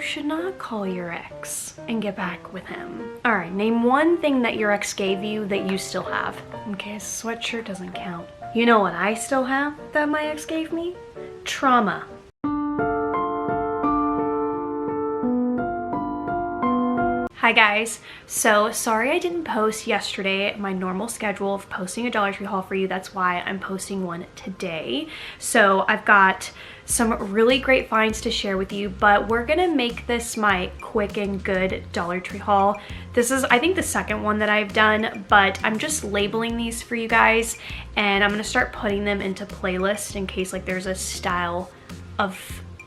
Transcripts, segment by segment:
should not call your ex and get back with him. All right, name one thing that your ex gave you that you still have. Okay, a sweatshirt doesn't count. You know what I still have that my ex gave me? Trauma. Hi guys, so sorry I didn't post yesterday my normal schedule of posting a Dollar Tree haul for you. That's why I'm posting one today. So I've got some really great finds to share with you, but we're gonna make this my quick and good Dollar Tree haul. This is, I think, the second one that I've done, but I'm just labeling these for you guys, and I'm gonna start putting them into playlists in case like there's a style of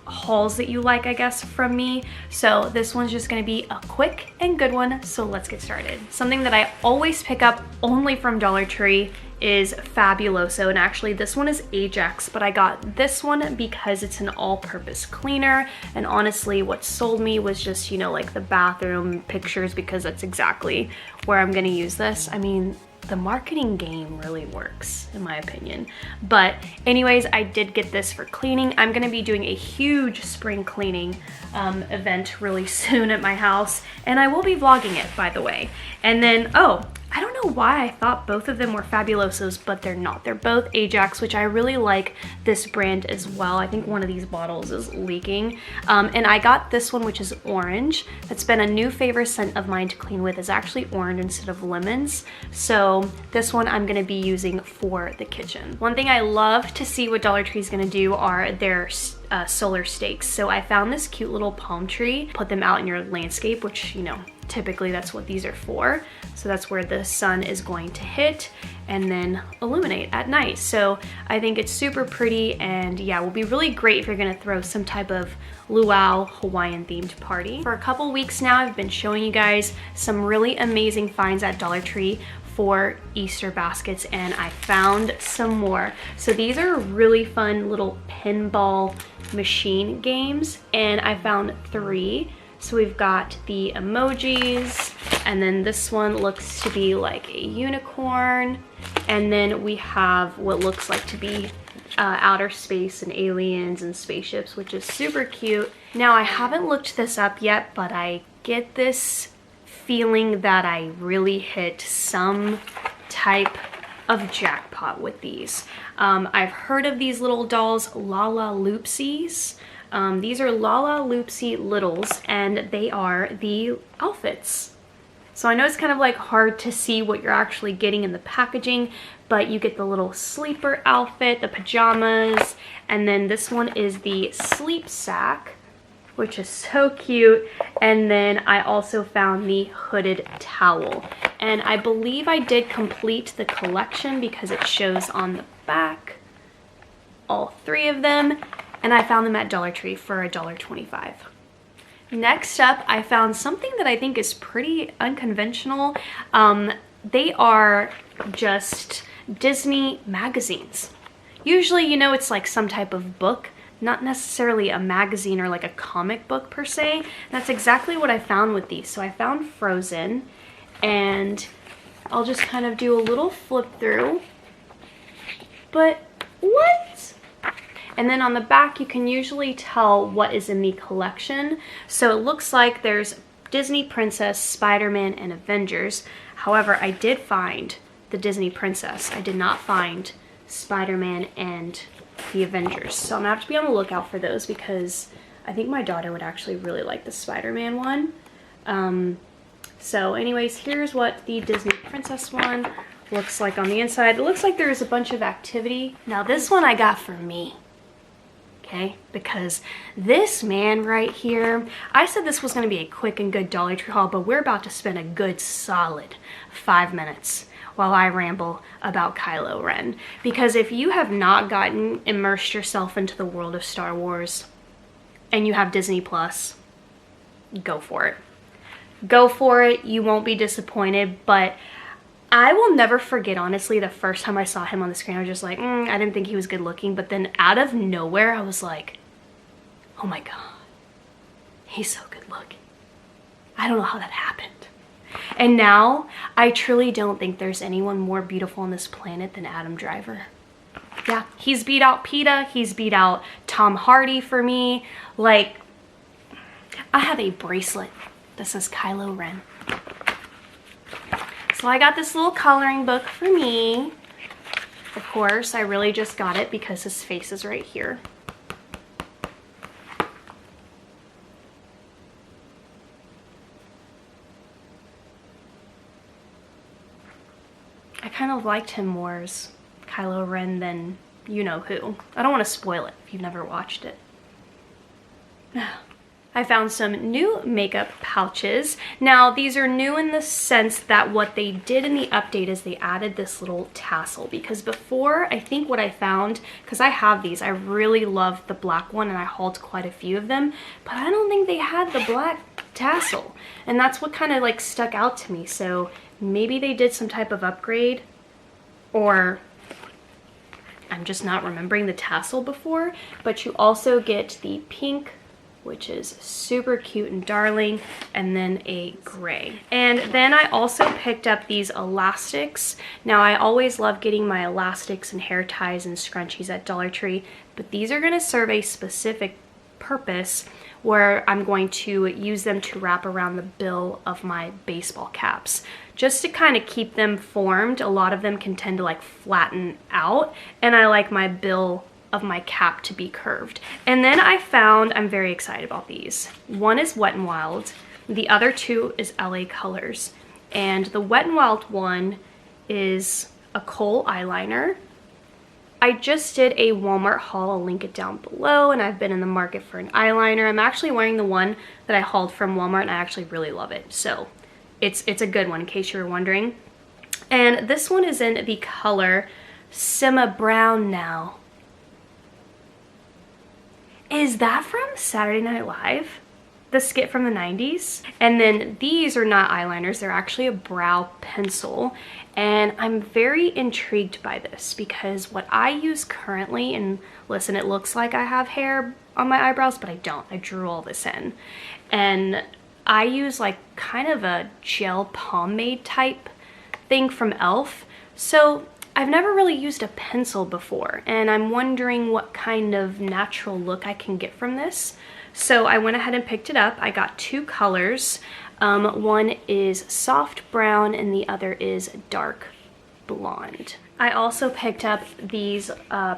hauls that you like, I guess, from me. So this one's just gonna be a quick and good one, so let's get started. Something that I always pick up only from Dollar Tree is Fabuloso, and actually this one is Ajax, but I got this one because it's an all-purpose cleaner, and honestly what sold me was just, you know, like the bathroom pictures, because that's exactly where I'm gonna use this. I mean, the marketing game really works, in my opinion. But anyways, I did get this for cleaning. I'm gonna be doing a huge spring cleaning event really soon at my house, and I will be vlogging it, by the way. And then, oh, I don't know why I thought both of them were Fabulosos, but they're not. They're both Ajax, which I really like this brand as well. I think one of these bottles is leaking. And I got this one, which is orange. That's been a new favorite scent of mine to clean with, is actually orange instead of lemons. So this one I'm gonna be using for the kitchen. One thing I love to see what Dollar Tree is gonna do are their solar stakes. So I found this cute little palm tree, put them out in your landscape, which, you know, typically that's what these are for. So that's where the sun is going to hit and then illuminate at night. So I think it's super pretty, and yeah, will be really great if you're gonna throw some type of luau Hawaiian themed party. For a couple weeks now, I've been showing you guys some really amazing finds at Dollar Tree for Easter baskets, and I found some more. So these are really fun little pinball machine games, and I found 3. So we've got the emojis, and then this one looks to be like a unicorn, and then we have what looks like to be outer space and aliens and spaceships, which is super cute. Now I haven't looked this up yet, but I get this feeling that I really hit some type of jackpot with these. I've heard of these little dolls, Lalaloopsies. These are Lalaloopsy Littles, and they are the outfits. So I know it's kind of like hard to see what you're actually getting in the packaging, but you get the little sleeper outfit, the pajamas, and then this one is the sleep sack, which is so cute. And then I also found the hooded towel. And I believe I did complete the collection because it shows on the back all 3 of them. And I found them at Dollar Tree for $1.25. Next up, I found something that I think is pretty unconventional. They are just Disney magazines. Usually, you know, it's like some type of book, not necessarily a magazine or like a comic book per se. And that's exactly what I found with these. So I found Frozen, and I'll just kind of do a little flip through. But what? And then on the back, you can usually tell what is in the collection. So it looks like there's Disney Princess, Spider-Man, and Avengers. However, I did find the Disney Princess. I did not find Spider-Man and the Avengers. So I'm gonna have to be on the lookout for those, because I think my daughter would actually really like the Spider-Man one. So anyways, here's what the Disney Princess one looks like on the inside. It looks like there's a bunch of activity. Now this one I got for me. Okay, because this man right here, I said this was going to be a quick and good Dollar Tree haul, but we're about to spend a good solid 5 minutes while I ramble about Kylo Ren. Because if you have not immersed yourself into the world of Star Wars and you have Disney Plus, go for it. Go for it, you won't be disappointed. But I will never forget, honestly, the first time I saw him on the screen. I was just like, I didn't think he was good looking. But then out of nowhere, I was like, oh my God, he's so good looking. I don't know how that happened. And now I truly don't think there's anyone more beautiful on this planet than Adam Driver. Yeah, he's beat out PETA. He's beat out Tom Hardy for me. Like, I have a bracelet that says Kylo Ren. So I got this little coloring book for me. Of course, I really just got it because his face is right here. I kind of liked him more as Kylo Ren than you know who. I don't want to spoil it if you've never watched it. I found some new makeup pouches. Now, these are new in the sense that what they did in the update is they added this little tassel, because before, I think what I found, because I have these, I really loved the black one and I hauled quite a few of them, but I don't think they had the black tassel. And that's what kind of like stuck out to me. So maybe they did some type of upgrade, or I'm just not remembering the tassel before. But you also get the pink, which is super cute and darling, and then a gray. And then I also picked up these elastics. Now, I always love getting my elastics and hair ties and scrunchies at Dollar Tree, but these are gonna serve a specific purpose where I'm going to use them to wrap around the bill of my baseball caps, just to kind of keep them formed. A lot of them can tend to like flatten out, and I like my bill of my cap to be curved. And then I found, I'm very excited about these. One is Wet n Wild, the other two is LA Colors. And the Wet n Wild one is a kohl eyeliner. I just did a Walmart haul, I'll link it down below, and I've been in the market for an eyeliner. I'm actually wearing the one that I hauled from Walmart and I actually really love it. So it's a good one in case you were wondering. And this one is in the color Simma Brown Now. Is that from Saturday Night Live? The skit from the 90s? And then these are not eyeliners, they're actually a brow pencil. And I'm very intrigued by this because what I use currently, and listen, it looks like I have hair on my eyebrows, but I don't. I drew all this in. And I use like kind of a gel pomade type thing from e.l.f. So I've never really used a pencil before, and I'm wondering what kind of natural look I can get from this. So I went ahead and picked it up. I got two colors. One is soft brown and the other is dark blonde. I also picked up these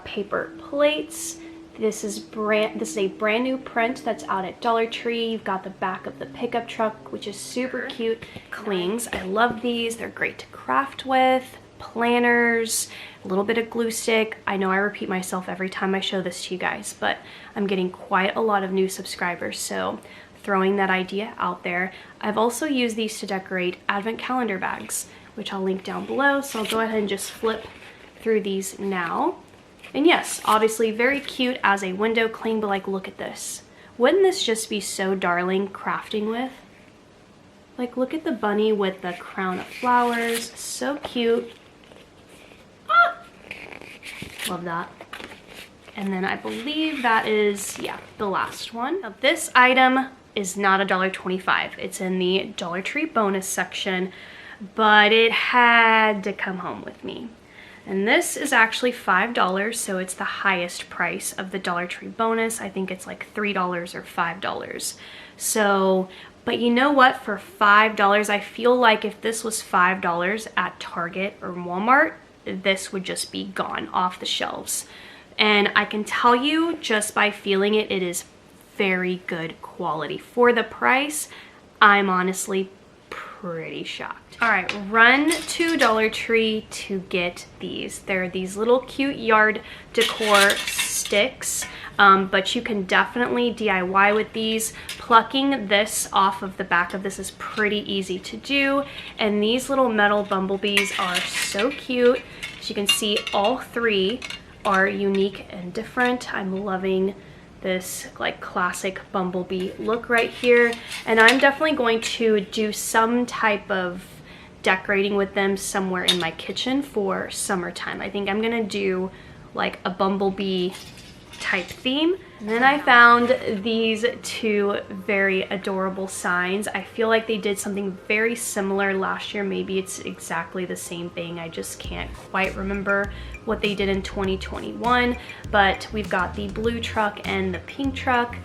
paper plates. This is a brand new print that's out at Dollar Tree. You've got the back of the pickup truck, which is super cute. Clings. I love these. They're great to craft with. Planners, a little bit of glue stick. I know I repeat myself every time I show this to you guys, but I'm getting quite a lot of new subscribers, so throwing that idea out there. I've also used these to decorate advent calendar bags, which I'll link down below, so I'll go ahead and just flip through these now. And yes, obviously very cute as a window cling, but like, look at this. Wouldn't this just be so darling crafting with? Like, look at the bunny with the crown of flowers, so cute. Love that. And then I believe that is, yeah, the last one. Now, this item is not $1.25. It's in the Dollar Tree bonus section, but it had to come home with me. And this is actually $5, so it's the highest price of the Dollar Tree bonus. I think it's like $3 or $5. So, but you know what? For $5, I feel like if this was $5 at Target or Walmart, this would just be gone off the shelves. And I can tell you just by feeling it, it is very good quality. For the price, I'm honestly pretty shocked. All right, run to Dollar Tree to get these. They're these little cute yard decor sticks, but you can definitely DIY with these. Plucking this off of the back of this is pretty easy to do, and these little metal bumblebees are so cute. As you can see, all three are unique and different. I'm loving this like classic bumblebee look right here, and I'm definitely going to do some type of decorating with them somewhere in my kitchen for summertime. I think I'm gonna do like a bumblebee type theme. And then I found these two very adorable signs. I feel like they did something very similar last year. Maybe it's exactly the same thing. I just can't quite remember what they did in 2021. But we've got the blue truck and the pink truck.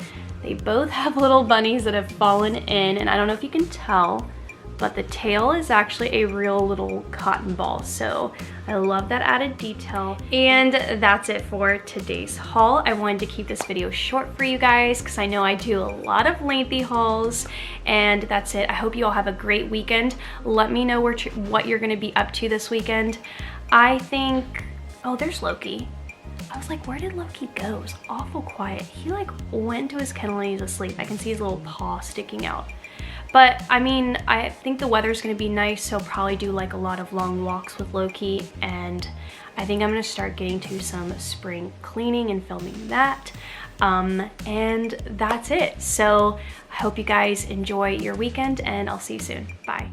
They both have little bunnies that have fallen in, and I don't know if you can tell, but the tail is actually a real little cotton ball. So I love that added detail. And that's it for today's haul. I wanted to keep this video short for you guys because I know I do a lot of lengthy hauls, and that's it. I hope you all have a great weekend. Let me know what you're gonna be up to this weekend. I think, oh, there's Loki. I was like, where did Loki go? It was awful quiet. He like went to his kennel and he's asleep. I can see his little paw sticking out. But I mean, I think the weather's gonna be nice, so I'll probably do like a lot of long walks with Loki, and I think I'm gonna start getting to some spring cleaning and filming that. And that's it. So I hope you guys enjoy your weekend, and I'll see you soon. Bye.